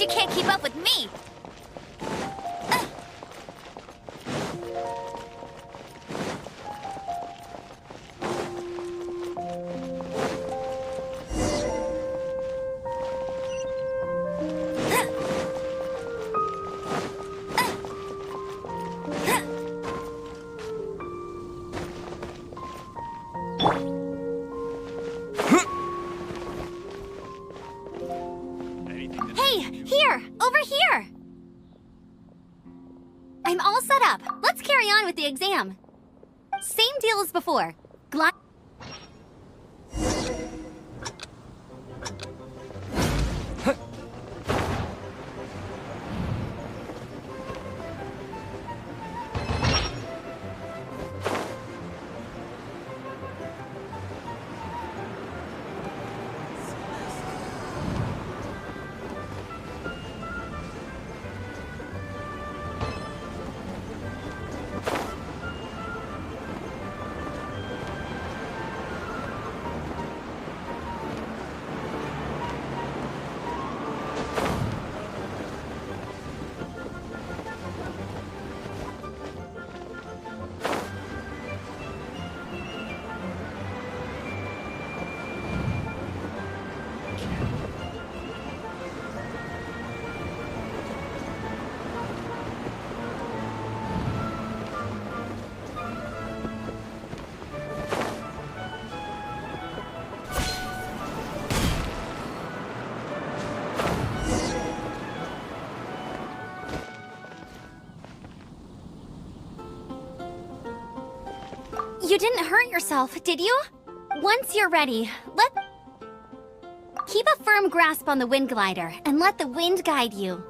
She can't keep up with me! Hey, here! Over here! I'm all set up. Let's carry on with the exam. Same deal as before. You didn't hurt yourself, did you? Once you're ready, keep a firm grasp on the wind glider and let the wind guide you.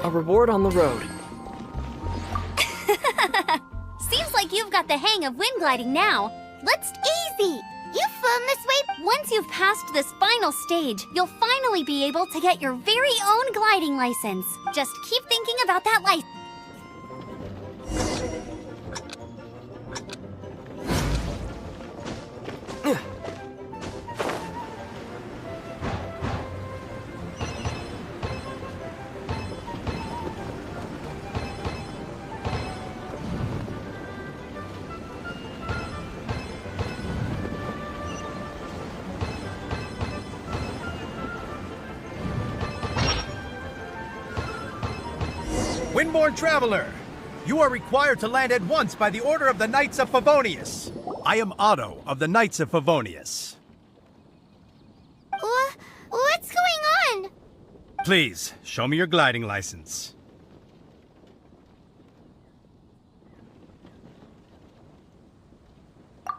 A reward on the road. Seems like you've got the hang of wind gliding now. Let's easy! You've flown this way. Once you've passed this final stage, you'll finally be able to get your very own gliding license. Just keep thinking about that license. Dragonborn traveler! You are required to land at once by the order of the Knights of Favonius. I am Otto of the Knights of Favonius. What's going on? Please, show me your gliding license.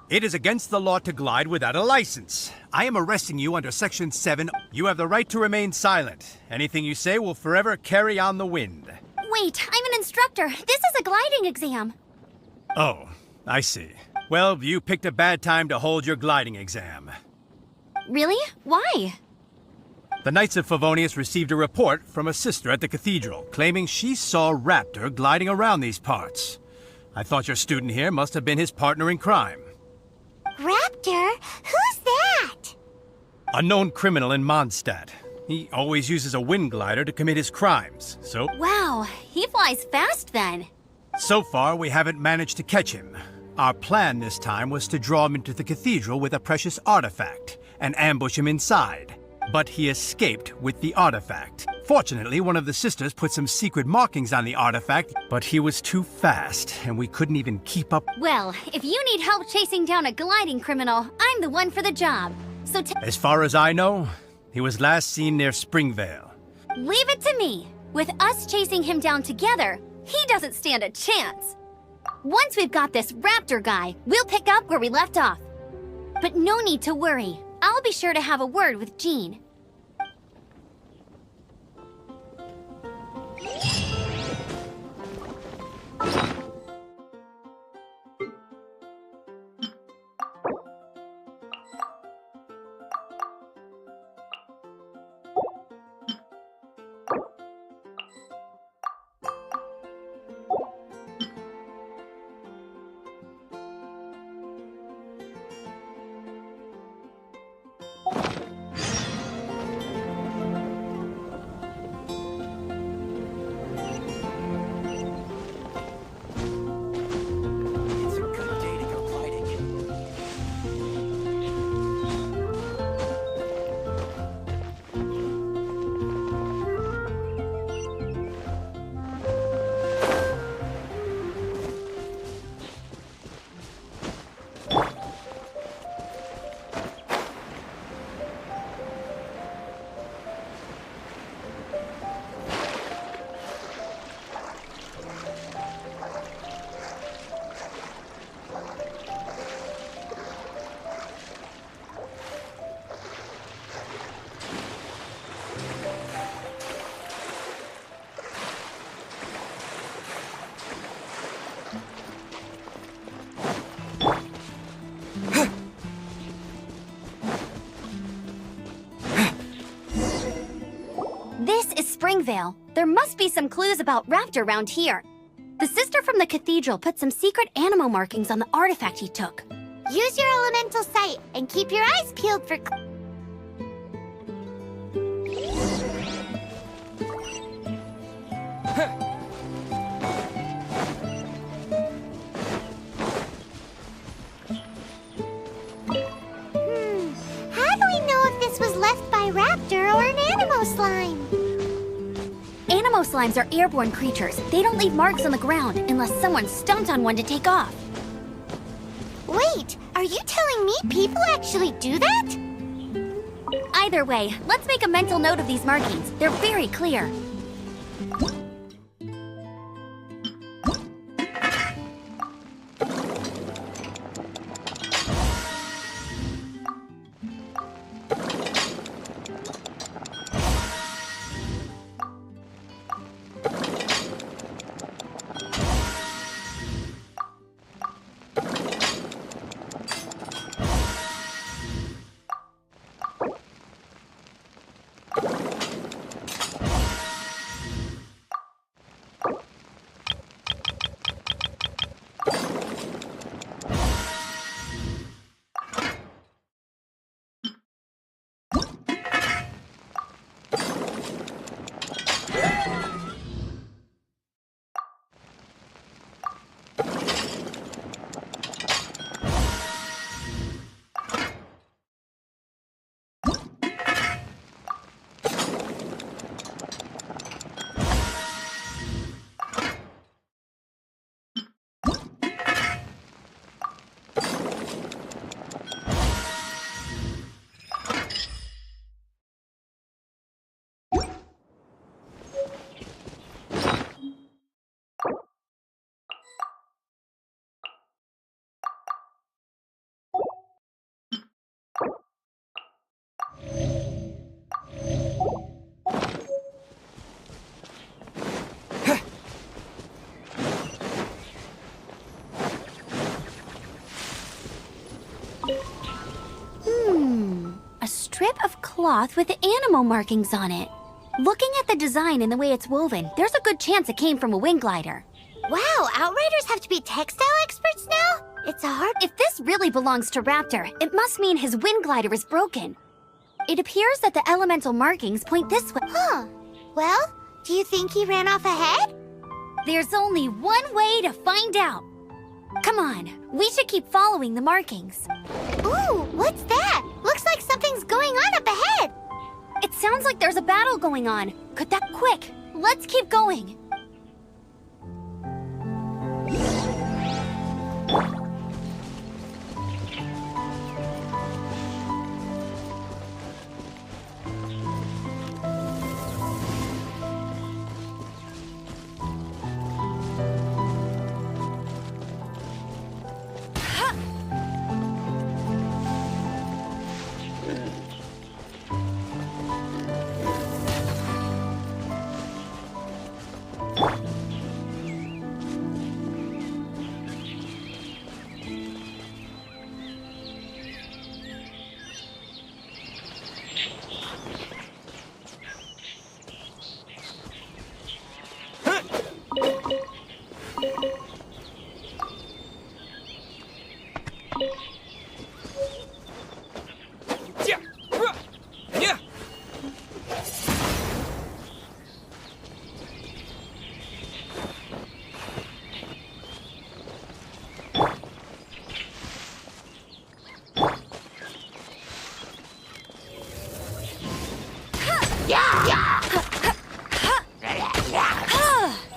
It is against the law to glide without a license. I am arresting you under Section 7. You have the right to remain silent. Anything you say will forever carry on the wind. Wait, I'm an instructor. This is a gliding exam. Oh, I see. Well, you picked a bad time to hold your gliding exam. Really? Why? The Knights of Favonius received a report from a sister at the cathedral claiming she saw Raptor gliding around these parts. I thought your student here must have been his partner in crime. Raptor? Who's that? A known criminal in Mondstadt. He always uses a wind glider to commit his crimes, so... Wow, he flies fast then. So far, we haven't managed to catch him. Our plan this time was to draw him into the cathedral with a precious artifact and ambush him inside. But he escaped with the artifact. Fortunately, one of the sisters put some secret markings on the artifact, but he was too fast, and we couldn't even keep up. Well, if you need help chasing down a gliding criminal, I'm the one for the job. So As far as I know, he was last seen near Springvale. leave it to me. With us chasing him down together, he doesn't stand a chance. Once we've got this Raptor guy, we'll pick up where we left off. But no need to worry. I'll be sure to have a word with Jean. This is Springvale. There must be some clues about Raptor around here. The sister from the cathedral put some secret animal markings on the artifact he took. Use your elemental sight and keep your eyes peeled for... How do we know if this was left by Raptor or an Animo slime? Animo slimes are airborne creatures. They don't leave marks on the ground unless someone stomped on one to take off. Wait, are you telling me people actually do that? Either way, let's make a mental note of these markings. They're very clear. strip of cloth with animal markings on it. Looking at the design and the way it's woven, there's a good chance it came from a wind glider. Wow, Outriders have to be textile experts now? It's a hard... If this really belongs to Raptor, it must mean his wind glider is broken. It appears that the elemental markings point this way. Huh. Well, do you think he ran off ahead? There's only one way to find out. Come on, we should keep following the markings. Ooh, what's that? Looks like something's going on up ahead. It sounds like there's a battle going on. Cut that quick. Let's keep going.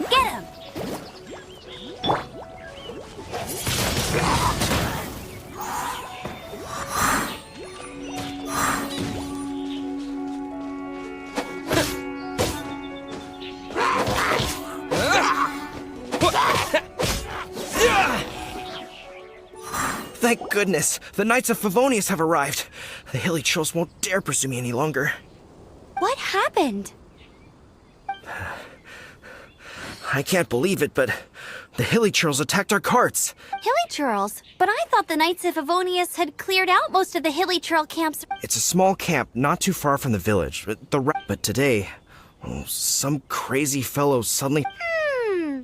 Get him! Thank goodness, the Knights of Favonius have arrived. The hilly trolls won't dare pursue me any longer. What happened? I can't believe it, but the hilly trolls attacked our carts. Hilly Churls? But I thought the Knights of Favonius had cleared out most of the Hilly Churl camps. It's a small camp not too far from the village. But today, some crazy fellow suddenly...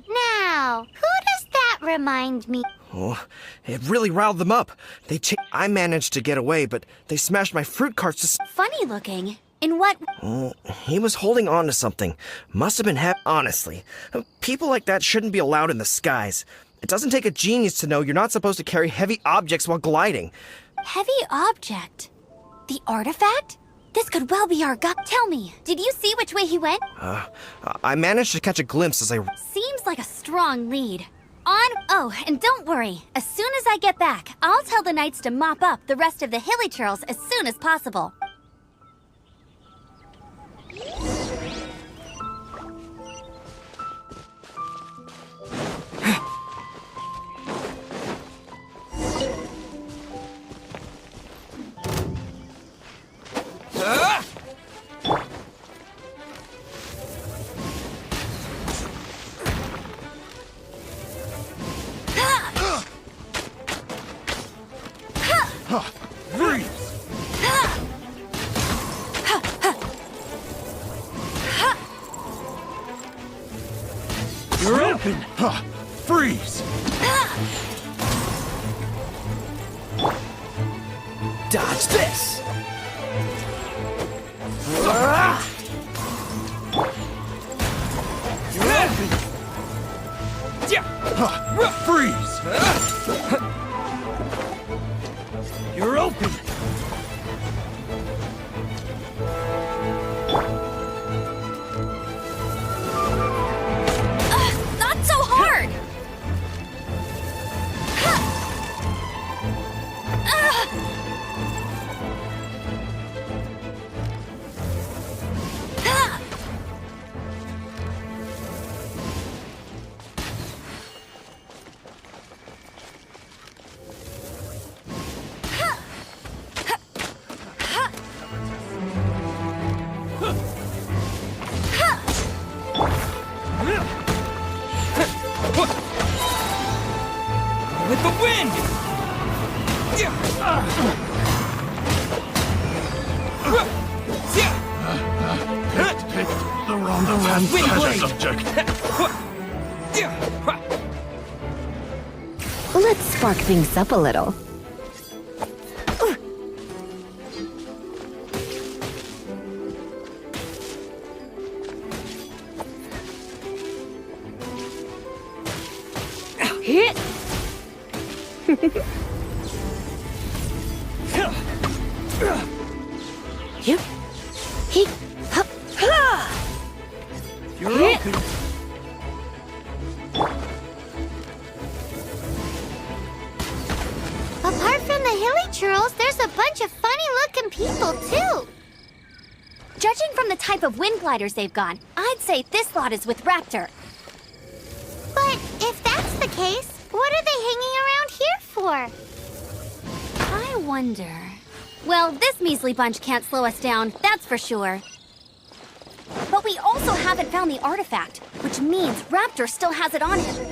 Now, who does that remind me? Oh, it really riled them up. I managed to get away, but they smashed my fruit carts to... Funny looking. In what... He was holding on to something. Must have been honestly. People like that shouldn't be allowed in the skies. It doesn't take a genius to know you're not supposed to carry heavy objects while gliding. Heavy object? The artifact? This could well be our gut. Tell me, did you see which way he went? I managed to catch a glimpse as I... Seems like a strong lead. Oh, and don't worry. As soon as I get back, I'll tell the Knights to mop up the rest of the Hilly Churls as soon as possible. You're open! Freeze! Dodge this! You're open! Freeze! You're open! Not so hard! With the wind! Let's spark things up a little. Hit! Yep. Hit. Hup. Ha! You're Hit. okay. Apart from the hilly churls, there's a bunch of funny-looking people, too. Judging from the type of wind gliders they've got, I'd say this lot is with Raptor. But if that's the case, what are they hanging around here for? I wonder... Well, this measly bunch can't slow us down, that's for sure. But we also haven't found the artifact, which means Raptor still has it on him.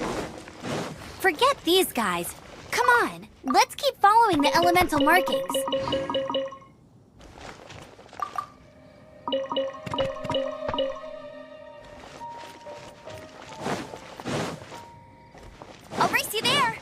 Forget these guys. Come on, let's keep following the elemental markings. I'll race you there.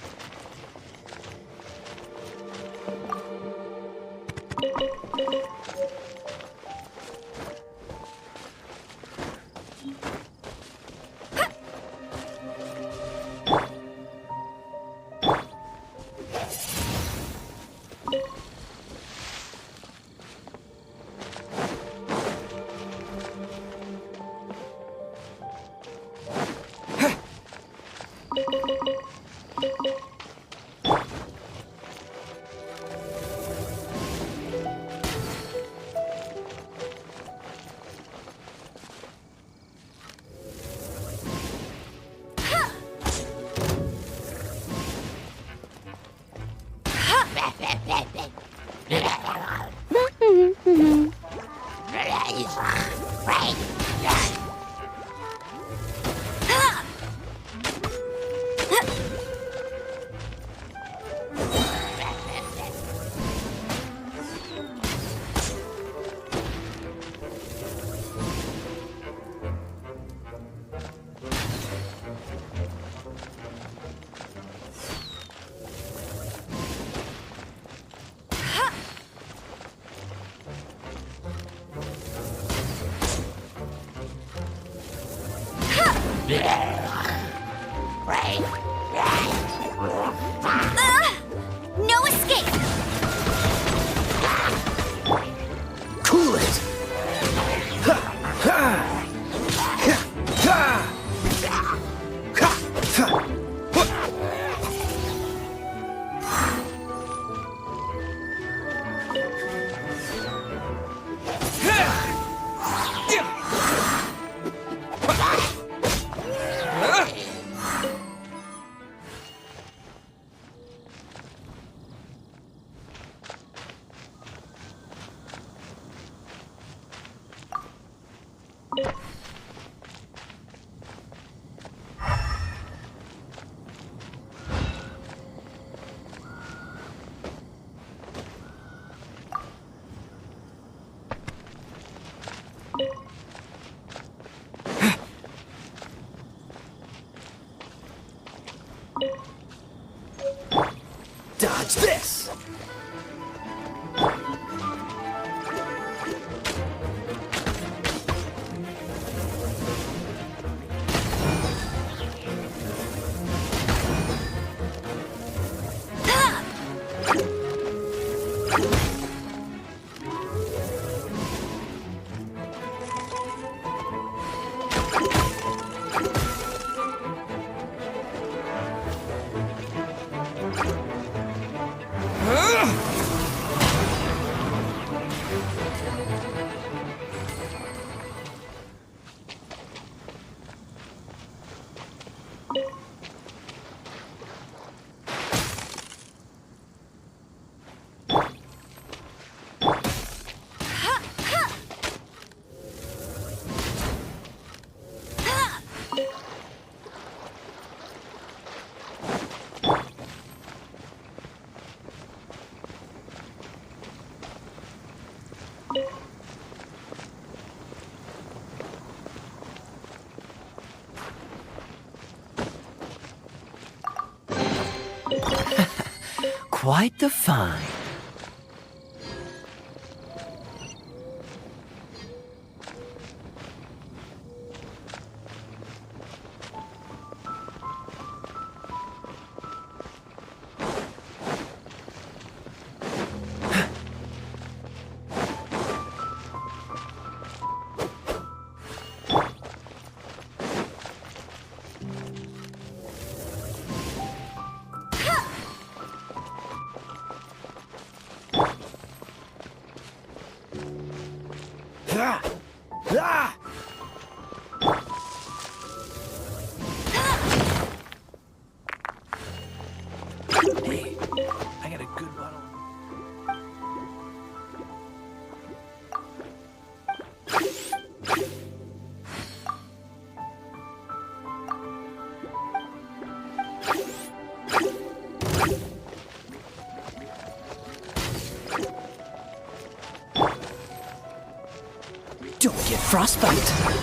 No escape! Cool it! Dodge this! quite the find. Hey, I got a good bottle. Don't get frostbite.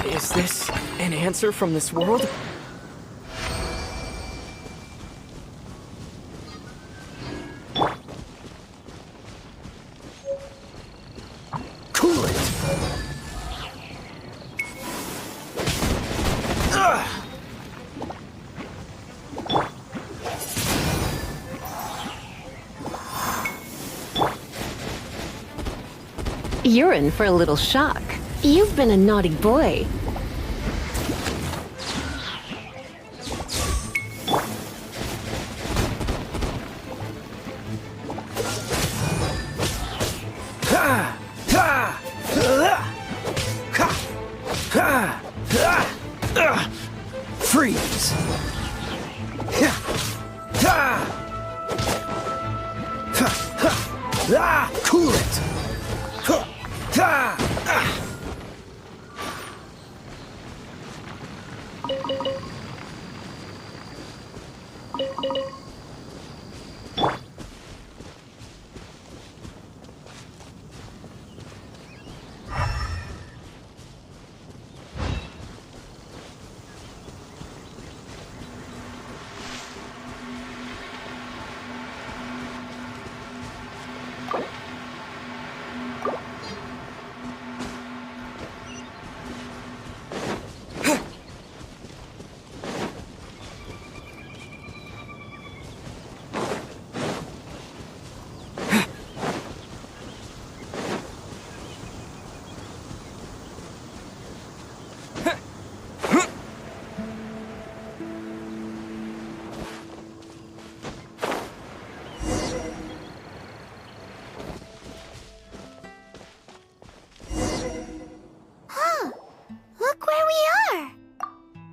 Is this an answer from this world? Cool it! You're in for a little shock. You've been a naughty boy. Freeze! Cool it!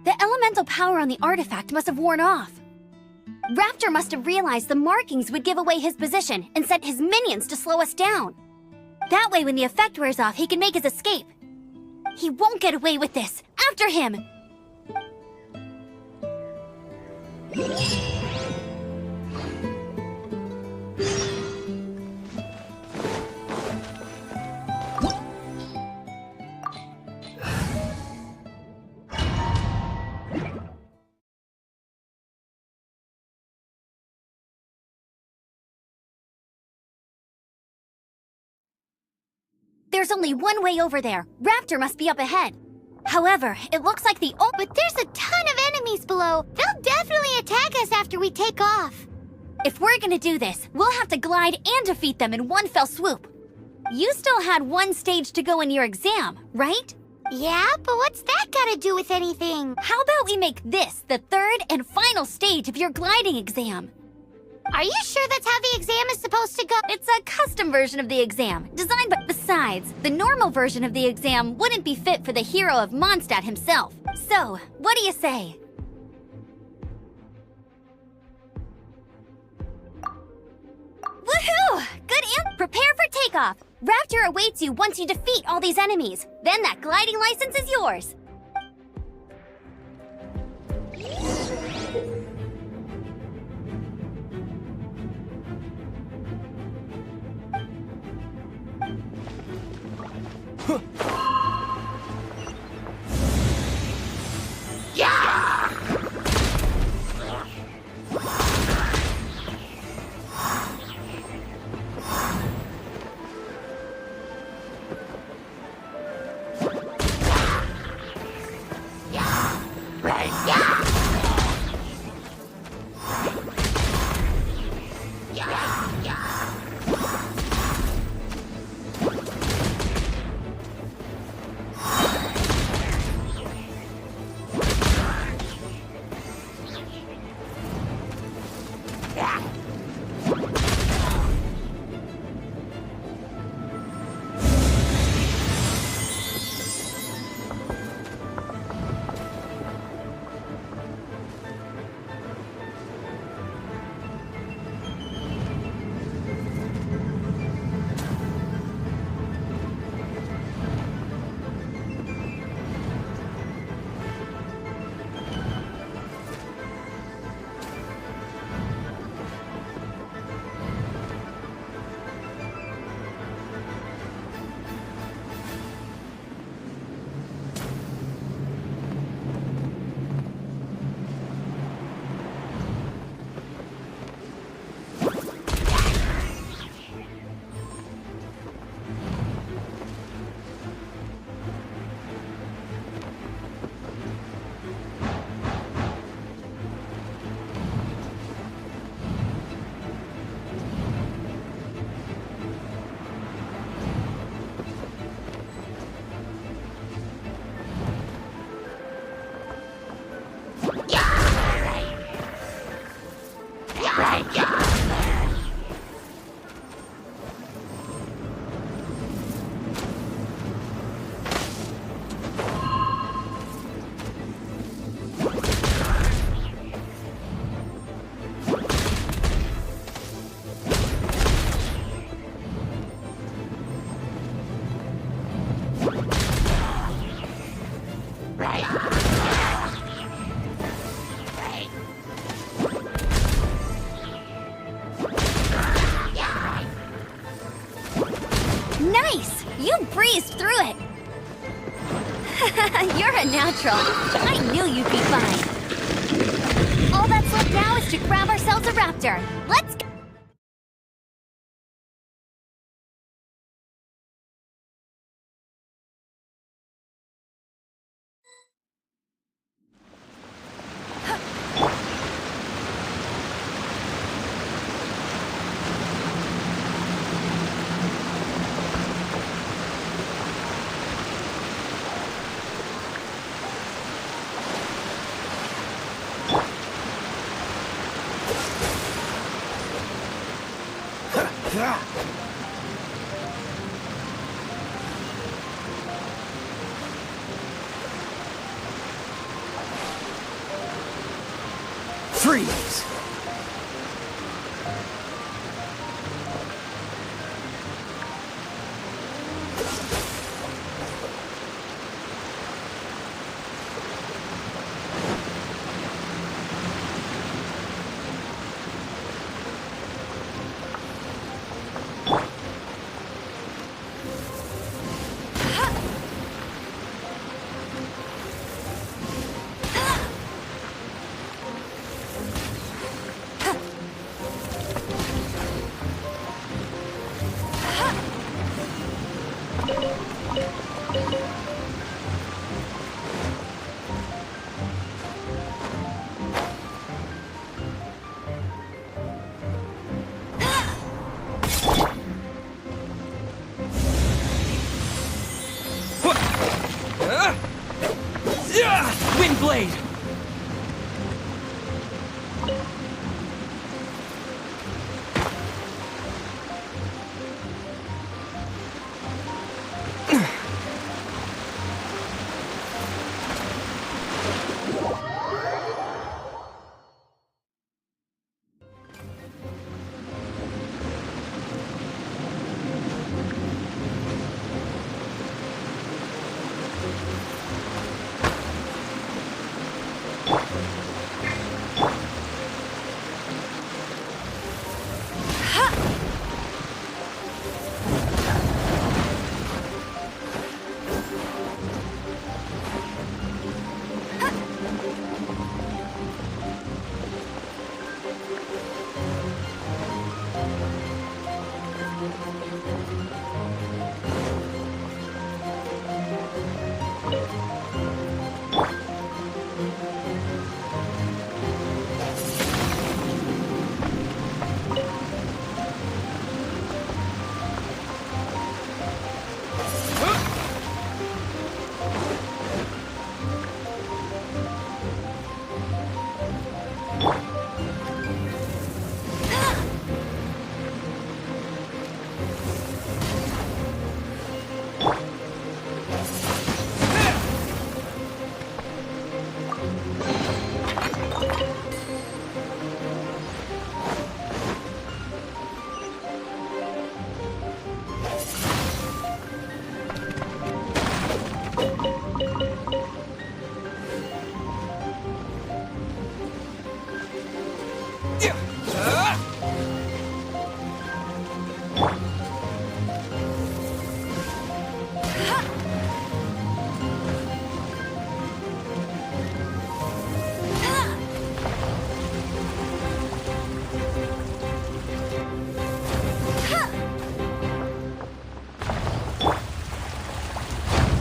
The elemental power on the artifact must have worn off. Raptor must have realized the markings would give away his position and sent his minions to slow us down. That way, when the effect wears off, he can make his escape. He won't get away with this. After him! There's only one way over there. Raptor must be up ahead. However, it looks like the But there's a ton of enemies below. They'll definitely attack us after we take off. If we're gonna do this, we'll have to glide and defeat them in one fell swoop. You still had one stage to go in your exam, right? Yeah, but what's that gotta do with anything? How about we make this the third and final stage of your gliding exam? Are you sure that's how the exam is supposed to go? It's a custom version of the exam, designed by... Besides, the normal version of the exam wouldn't be fit for the hero of Mondstadt himself. So, what do you say? Woohoo! Good Prepare for takeoff! Raptor awaits you once you defeat all these enemies. Then that gliding license is yours. Nice! You breezed through it! You're a natural. I knew you'd be fine. All that's left now is to grab ourselves a raptor. Let's go! Freeze! Wind blade!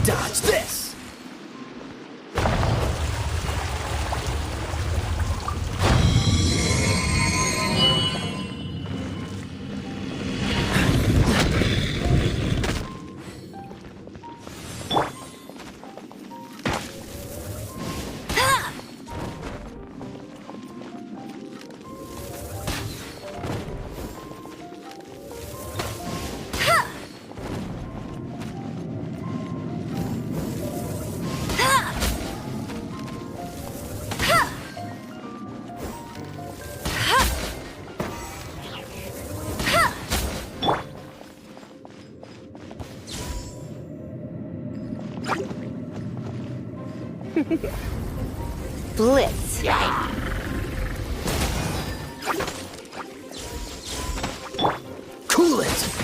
Dodge this! Blitz. Cool it!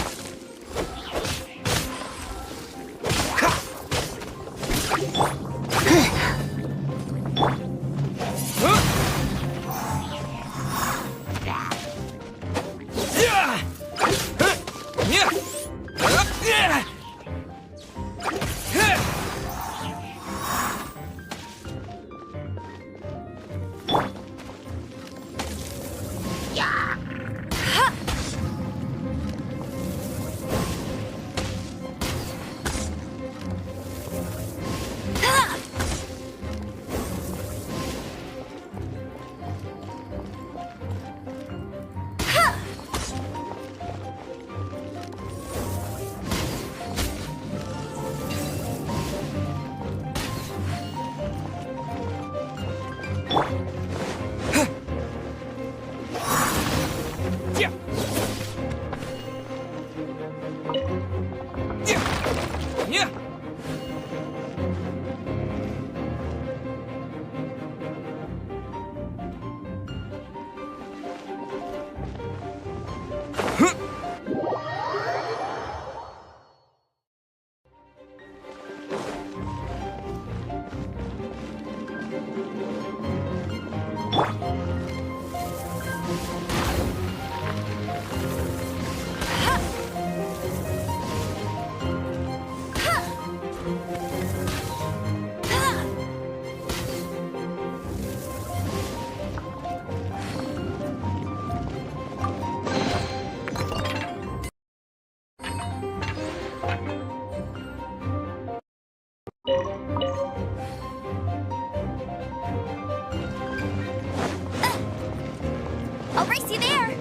I'll race you there.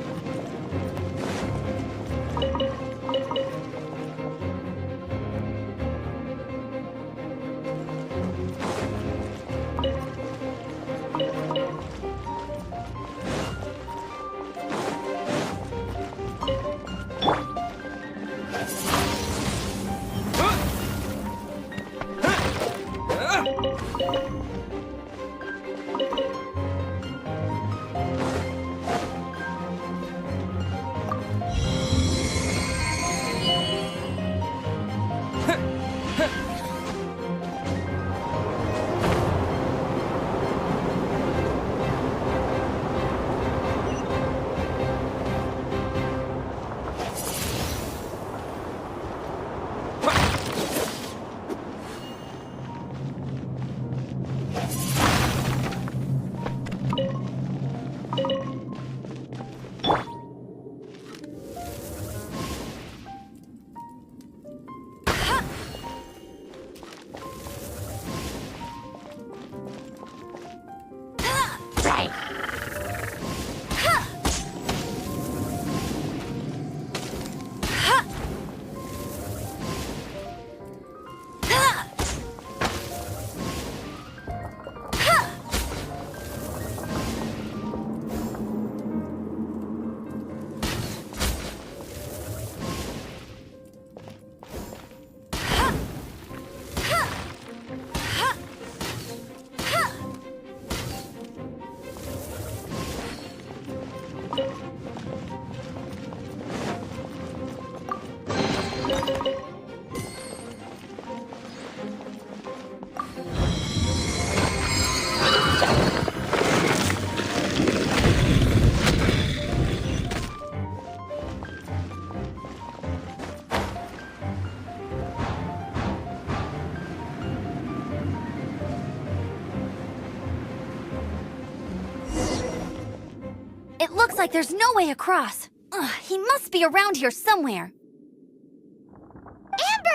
It looks like there's no way across. Ugh, he must be around here somewhere.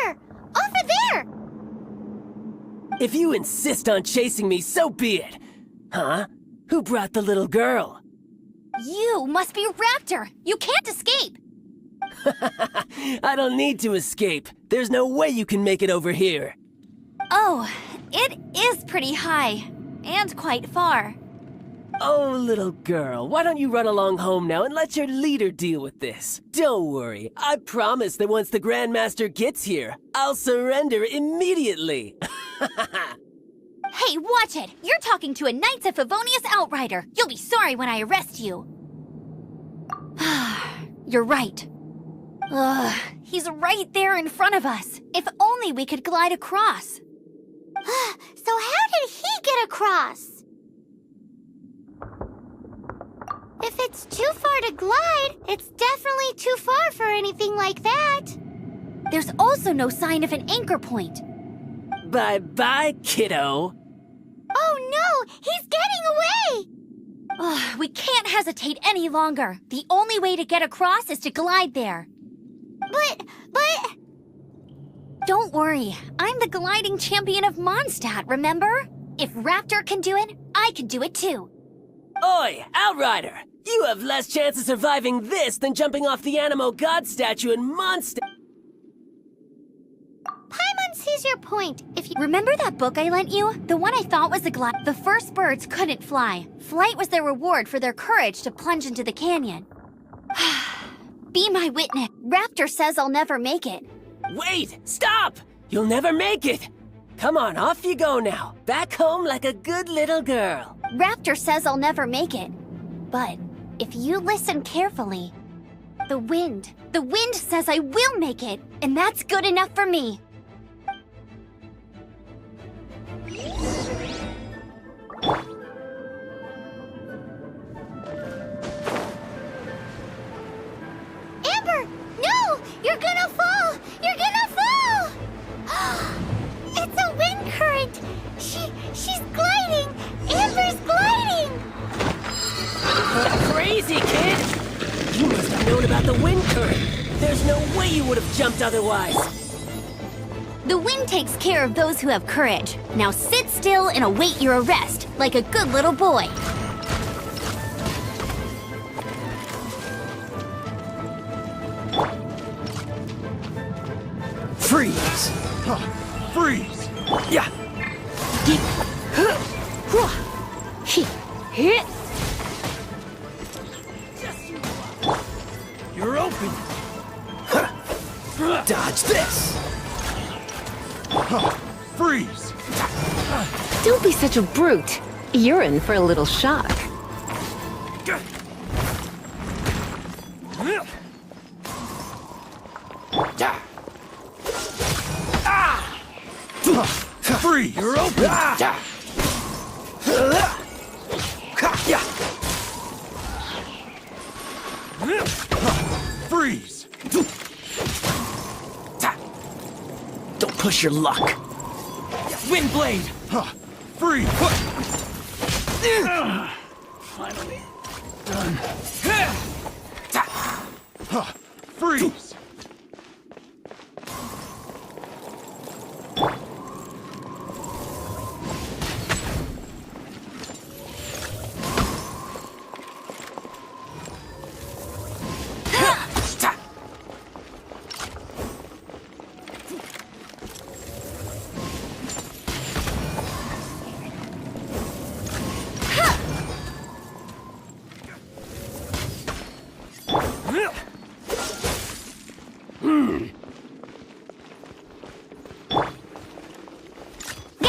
Amber! Over there! If you insist on chasing me, so be it. Huh? Who brought the little girl? You must be Raptor. You can't escape. I don't need to escape. There's no way you can make it over here. Oh, it is pretty high. And quite far. Oh, little girl, why don't you run along home now and let your leader deal with this? Don't worry, I promise that once the Grandmaster gets here, I'll surrender immediately. Hey, watch it! You're talking to a Knights of Favonius outrider. You'll be sorry when I arrest you. You're right. Ugh, he's right there in front of us. If only we could glide across. So how did he get across? If it's too far to glide, it's definitely too far for anything like that. There's also no sign of an anchor point. Bye-bye, kiddo. Oh no, he's getting away! Ugh, we can't hesitate any longer. The only way to get across is to glide there. But... Don't worry, I'm the gliding champion of Mondstadt, remember? If Raptor can do it, I can do it too. Oi, Outrider! You have less chance of surviving this than jumping off the Animo God statue in Mondstadt. Paimon sees your point. If you Remember that book I lent you? The one I thought was the first birds couldn't fly. Flight was their reward for their courage to plunge into the canyon. Be my witness. Raptor says I'll never make it. Wait! Stop! You'll never make it! Come on, off you go now. Back home like a good little girl. Raptor says I'll never make it. But if you listen carefully, the wind says I will make it, and that's good enough for me. Amber! No! You're gonna fall! You're gonna fall! It's a wind current! She's gliding! Amber's gliding! Crazy, kid! You must have known about the wind current. There's no way you would have jumped otherwise. The wind takes care of those who have courage. Now sit still and await your arrest, like a good little boy. Freeze! Freeze! Yeah! Hit. You're open! Dodge this! Freeze! Don't be such a brute. You're in for a little shock. Freeze! You're open! Freeze! Don't push your luck. Wind blade! Freeze! Finally done. Freeze!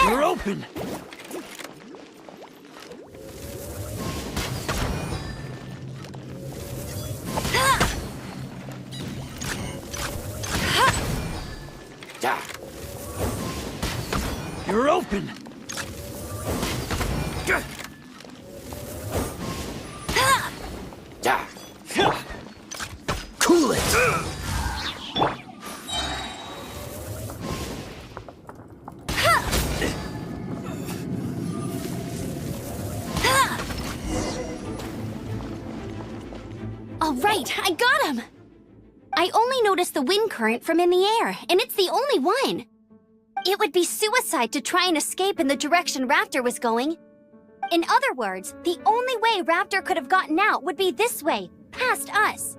You're open! You're open! Cool it! All right, I got him! I only noticed the wind current from in the air, and it's the only one. It would be suicide to try and escape in the direction Raptor was going. In other words, the only way Raptor could have gotten out would be this way, past us.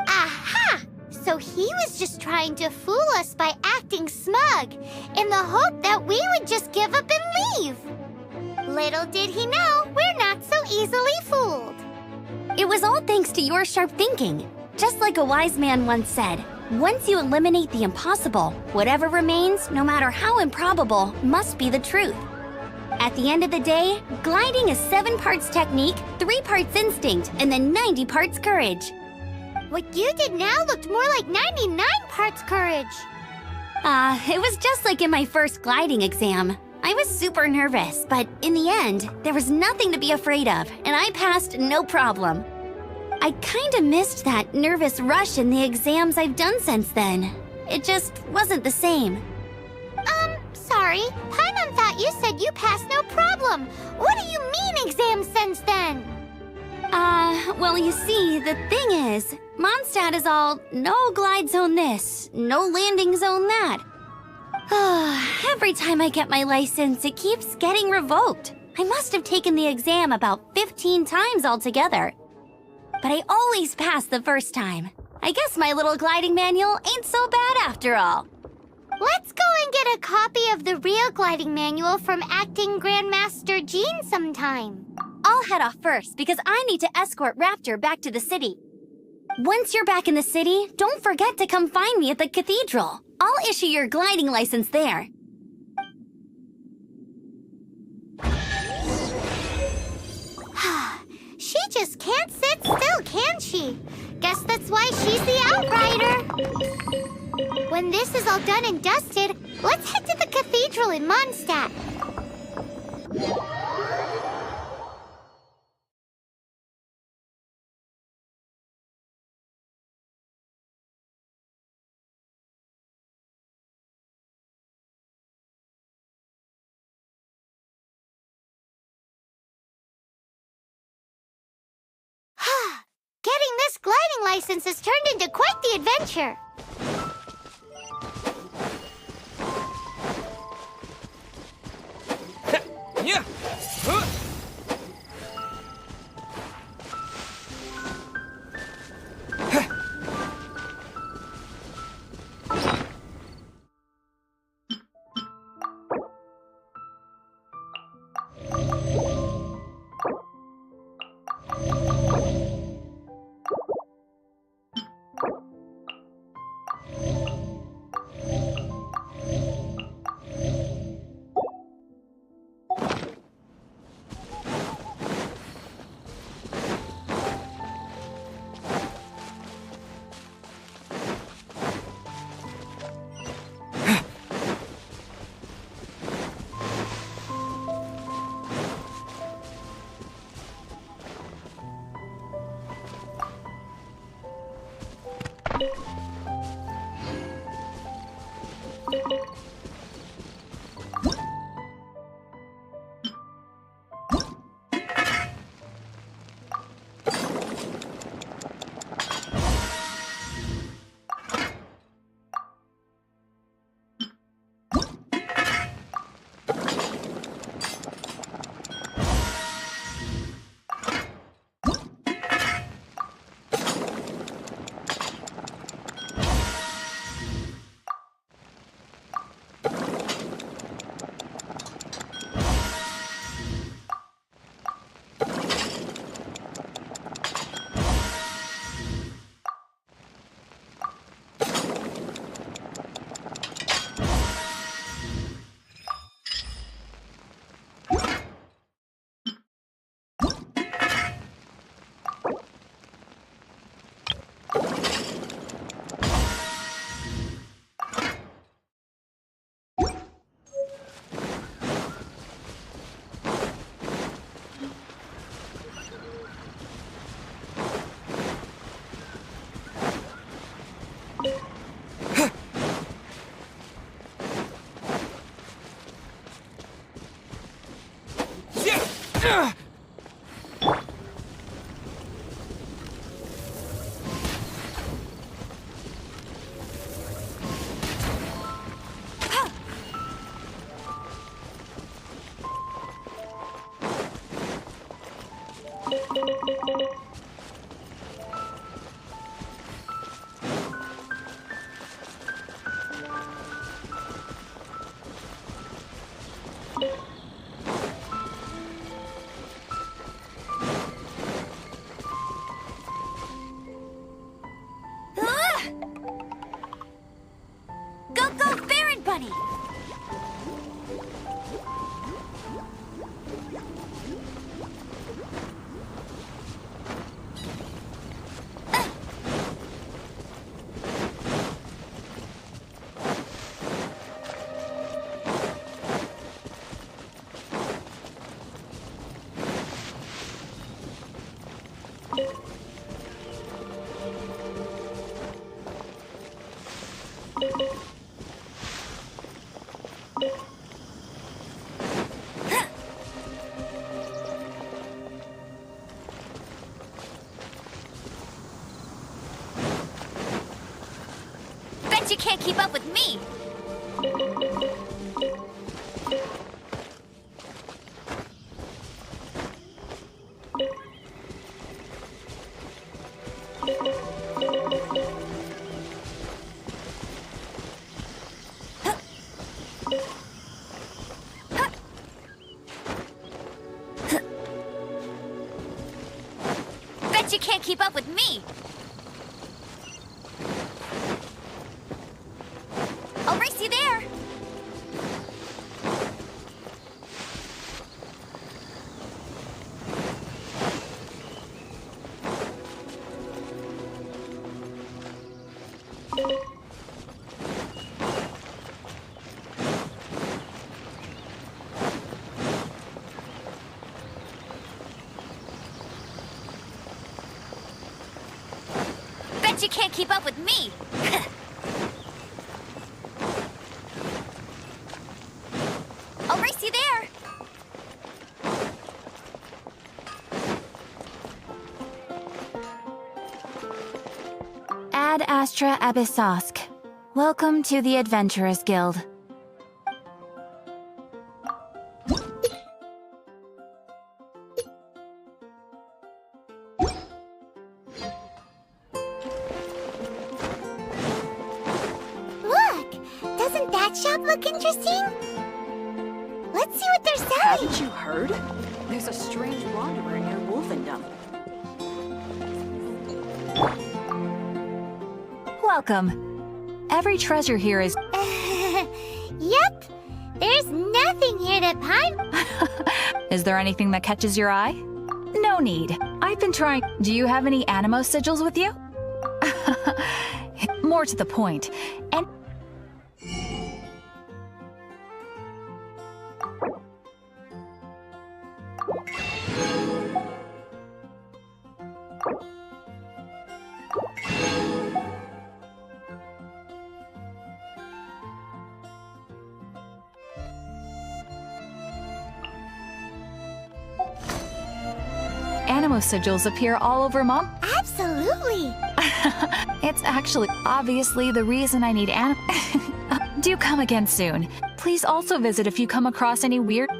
Aha! So he was just trying to fool us by acting smug, in the hope that we would just give up and leave. Little did he know, we're not so easily fooled. It was all thanks to your sharp thinking. Just like a wise man once said, once you eliminate the impossible, whatever remains, no matter how improbable, must be the truth. At the end of the day, gliding is 7 parts technique, 3 parts instinct, and then 90 parts courage. What you did now looked more like 99 parts courage. It was just like in my first gliding exam. I was super nervous, but in the end, there was nothing to be afraid of, and I passed no problem. I kinda missed that nervous rush in the exams I've done since then. It just wasn't the same. Sorry. Paimon thought you said you passed no problem. What do you mean exam since then? Well, you see, the thing is, Mondstadt is all no glide zone this, no landing zone that. Every time I get my license, it keeps getting revoked. I must have taken the exam about 15 times altogether. But I always pass the first time. I guess my little gliding manual ain't so bad after all. Let's go and get a copy of the real gliding manual from Acting Grandmaster Jean sometime. I'll head off first because I need to escort Raptor back to the city. Once you're back in the city, don't forget to come find me at the cathedral. I'll issue your gliding license there. She just can't sit still, can she? Guess that's why she's the outrider. When this is all done and dusted, let's head to the cathedral in Mondstadt. Getting this gliding license has turned into quite the adventure. Yeah. Go, go, Baron Bunny! Bet you can't keep up with me! Bet you can't keep up with me! I'll race you there! Bet you can't keep up with me! I'll race you there! Ad Astra Abyssosk. Welcome to the Adventurers Guild. Look! Doesn't that shop look interesting? Let's see what they're selling! Haven't you heard? There's a strange wanderer near Wolfendom. Welcome. Every treasure here is... Yep! There's nothing here to pine. Is there anything that catches your eye? No need. I've been trying... Do you have any Animo sigils with you? More to the point. And... Animo sigils appear all over Mom. Absolutely! It's actually obviously the reason I need Do come again soon. Please also visit if you come across any weird...